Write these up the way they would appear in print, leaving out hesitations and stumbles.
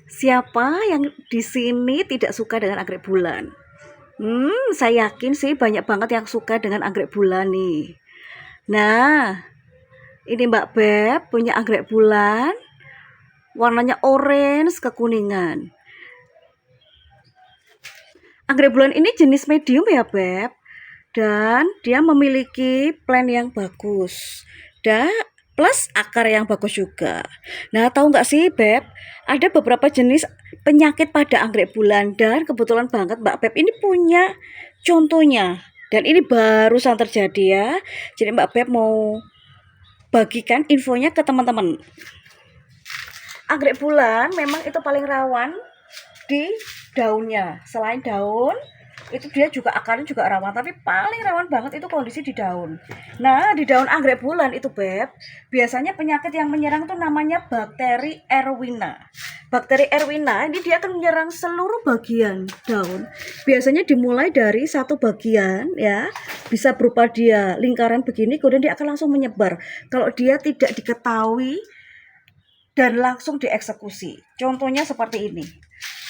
Siapa yang di sini tidak suka dengan anggrek bulan? Saya yakin sih banyak banget yang suka dengan anggrek bulan nih. Nah, ini Mbak Beb punya anggrek bulan, warnanya orange kekuningan. Anggrek bulan ini jenis medium ya Beb, dan dia memiliki plant yang bagus. Dan plus akar yang bagus juga. Nah, tahu nggak sih Beb, ada beberapa jenis penyakit pada anggrek bulan dan kebetulan banget Mbak Beb ini punya contohnya. Dan ini barusan terjadi ya. Jadi Mbak Beb mau bagikan infonya ke teman-teman. Anggrek bulan memang itu paling rawan di daunnya. Selain daun, itu dia juga akarnya juga rawan, tapi paling rawan banget itu kondisi di daun. Nah, di daun anggrek bulan itu Beb, biasanya penyakit yang menyerang itu namanya bakteri Erwina. Bakteri Erwina ini dia akan menyerang seluruh bagian daun. Biasanya dimulai dari satu bagian ya, bisa berupa dia lingkaran begini, kemudian dia akan langsung menyebar. Kalau dia tidak diketahui dan langsung dieksekusi. Contohnya seperti ini.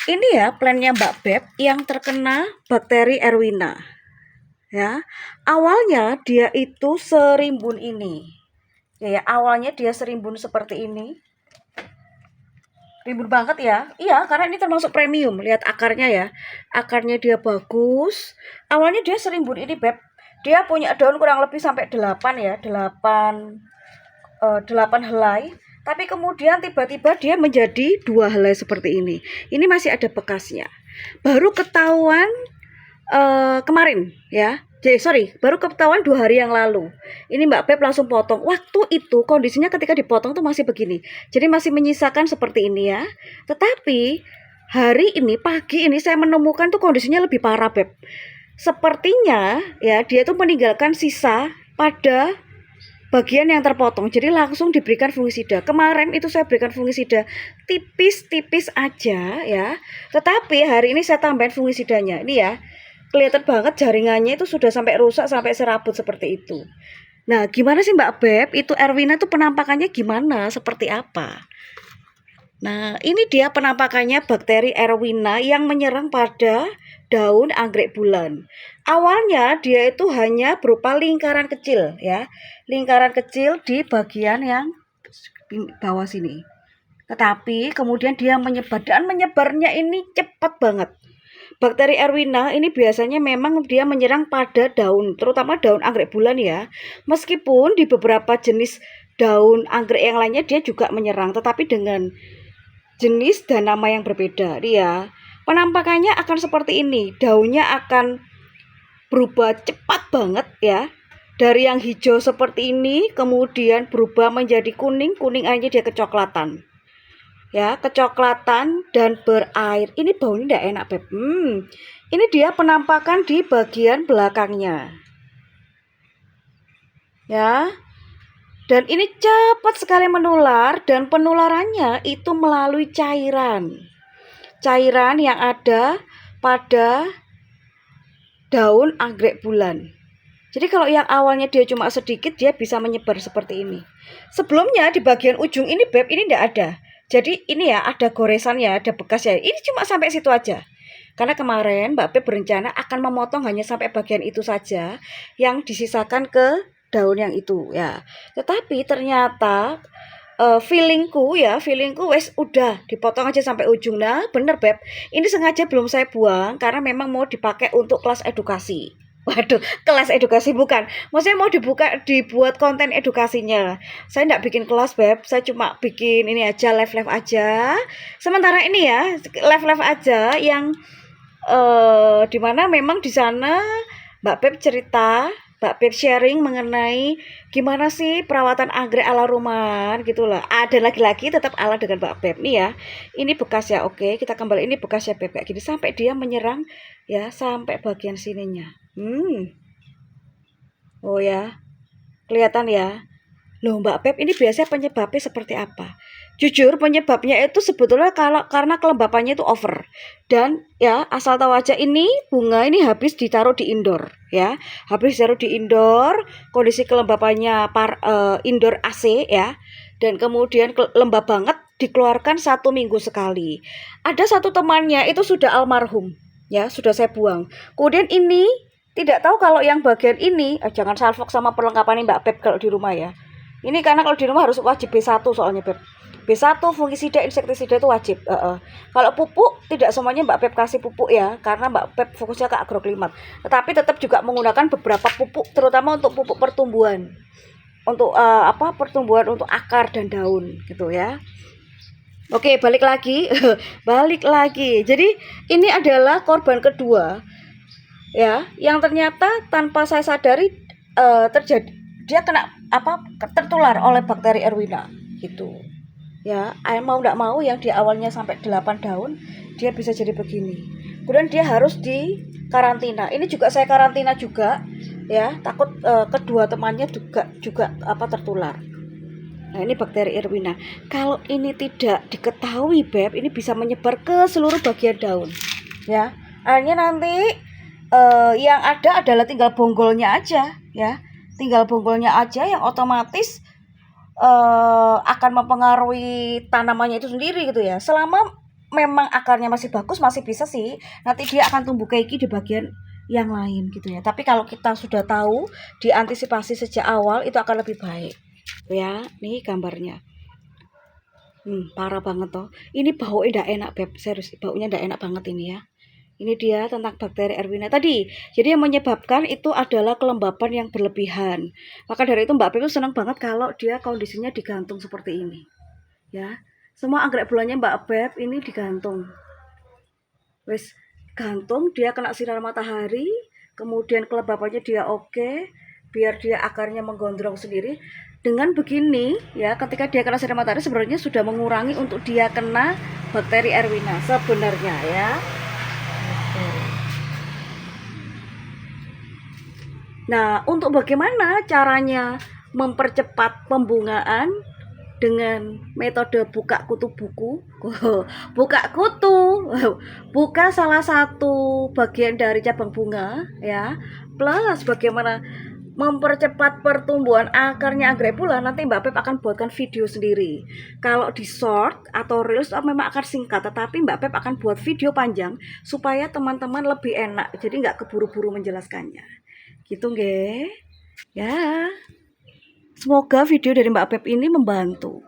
Ini ya plannya Mbak Beb yang terkena bakteri Erwina. Ya, awalnya dia itu serimbun ini. Ya, awalnya dia serimbun seperti ini. Rimbun banget ya. Iya, karena ini termasuk premium. Lihat akarnya ya. Akarnya dia bagus. Awalnya dia serimbun ini Beb. Dia punya daun kurang lebih sampai 8 ya, 8 helai. Tapi kemudian tiba-tiba dia menjadi 2 helai seperti ini. Ini masih ada bekasnya. Baru ketahuan kemarin ya. Baru ketahuan 2 hari yang lalu. Ini Mbak Beb langsung potong. Waktu itu kondisinya ketika dipotong tuh masih begini. Jadi masih menyisakan seperti ini ya. Tetapi hari ini, pagi ini saya menemukan tuh kondisinya lebih parah Beb. Sepertinya ya dia tuh meninggalkan sisa pada bagian yang terpotong, jadi langsung diberikan fungisida. Kemarin itu saya berikan fungisida tipis-tipis aja ya, tetapi hari ini saya tambahin fungisidanya. Ini ya, kelihatan banget jaringannya itu sudah sampai rusak, sampai serabut seperti itu. Nah, gimana sih Mbak Beb, itu Erwina itu penampakannya gimana, seperti apa? Nah, ini dia penampakannya bakteri Erwina yang menyerang pada daun anggrek bulan. Awalnya dia itu hanya berupa lingkaran kecil ya. Lingkaran kecil di bagian yang bawah sini. Tetapi kemudian dia menyebar, dan menyebarnya ini cepat banget. Bakteri Erwina ini biasanya memang dia menyerang pada daun, terutama daun anggrek bulan ya. Meskipun di beberapa jenis daun anggrek yang lainnya dia juga menyerang, tetapi dengan jenis dan nama yang berbeda. Dia penampakannya akan seperti ini. Daunnya akan berubah cepat banget ya. Dari yang hijau seperti ini kemudian berubah menjadi kuning, kuning aja dia kecoklatan. Ya, kecoklatan dan berair. Ini baunya tidak enak, Beb. Ini dia penampakan di bagian belakangnya. Ya. Dan ini cepat sekali menular, dan penularannya itu melalui cairan. Cairan yang ada pada daun anggrek bulan. Jadi kalau yang awalnya dia cuma sedikit, dia bisa menyebar seperti ini. Sebelumnya di bagian ujung ini Beb, ini tidak ada. Jadi ini ya ada goresan ya, ada bekas ya. Ini cuma sampai situ aja. Karena kemarin Mbak Beb berencana akan memotong hanya sampai bagian itu saja, yang disisakan ke daun yang itu ya. Tetapi ternyata feelingku wes udah dipotong aja sampai ujung. Nah bener Beb, ini sengaja belum saya buang karena memang mau dipakai untuk kelas edukasi. Waduh, kelas edukasi bukan. Maksudnya mau dibuat konten edukasinya. Saya enggak bikin kelas, Beb. Saya cuma bikin ini aja, live-live aja. Sementara ini ya, live-live aja yang dimana memang di sana Mbak Beb cerita, Mbak Beb sharing mengenai gimana sih perawatan anggrek ala rumahan gitulah. Ada lagi-lagi tetap ala dengan Mbak Beb nih ya. Ini bekas ya, oke. Kita kembali, ini bekas ya Beb kayak gini sampai dia menyerang ya sampai bagian sininya. Oh ya, kelihatan ya. Loh Mbak Beb, ini biasanya penyebabnya seperti apa? Jujur penyebabnya itu sebetulnya karena kelembapannya itu over. Dan ya asal tahu aja, ini bunga ini habis ditaruh di indoor ya. Habis ditaruh di indoor, kondisi kelembapannya indoor AC ya. Dan kemudian lembab banget dikeluarkan 1 minggu sekali. Ada satu temannya itu sudah almarhum, ya sudah saya buang. Kemudian ini tidak tahu kalau yang bagian ini, jangan salfok sama perlengkapan ini Mbak Beb kalau di rumah ya. Ini karena kalau di rumah harus wajib B1 soalnya Beb. B1 fungisida insektisida itu wajib. Kalau pupuk tidak semuanya Mbak Beb kasih pupuk ya, karena Mbak Beb fokusnya ke agroklimat. Tetapi tetap juga menggunakan beberapa pupuk, terutama untuk pupuk pertumbuhan, untuk pertumbuhan untuk akar dan daun gitu ya. Oke, balik lagi. Balik lagi. Jadi ini adalah korban kedua ya, yang ternyata tanpa saya sadari terjadi, dia kena tertular oleh bakteri Erwina gitu. Ya, mau enggak mau yang di awalnya sampai 8 daun, dia bisa jadi begini. Kemudian dia harus di karantina. Ini juga saya karantina juga ya, takut kedua temannya juga tertular. Nah, ini bakteri Erwina. Kalau ini tidak diketahui, Beb, ini bisa menyebar ke seluruh bagian daun. Ya, akhirnya nanti yang ada adalah tinggal bonggolnya aja, ya. Tinggal bonggolnya aja yang otomatis akan mempengaruhi tanamannya itu sendiri gitu ya. Selama memang akarnya masih bagus, masih bisa sih. Nanti dia akan tumbuh keiki di bagian yang lain gitu ya. Tapi kalau kita sudah tahu, diantisipasi sejak awal, itu akan lebih baik. Ya, nih gambarnya. Parah banget toh. Ini baunya ndak enak, Beb. Serius, baunya ndak enak banget ini ya. Ini dia tentang bakteri Erwina tadi. Jadi yang menyebabkan itu adalah kelembapan yang berlebihan. Maka dari itu Mbak Beb senang banget kalau dia kondisinya digantung seperti ini. Ya. Semua anggrek bulannya Mbak Beb ini digantung. Wes gantung, dia kena sinar matahari, kemudian kelembapannya dia oke, biar dia akarnya menggondrong sendiri. Dengan begini ya, ketika dia kena sinar matahari sebenarnya sudah mengurangi untuk dia kena bakteri Erwina sebenarnya ya. Nah, untuk bagaimana caranya mempercepat pembungaan dengan metode buka kutu buku, buka kutu, buka salah satu bagian dari cabang bunga ya, plus bagaimana mempercepat pertumbuhan akarnya anggrek bulan. Nanti Mbak Beb akan buatkan video sendiri. Kalau di short atau reels memang akan singkat, tetapi Mbak Beb akan buat video panjang supaya teman-teman lebih enak, jadi nggak keburu-buru menjelaskannya gitu nggih ya. Semoga video dari Mbak Beb ini membantu.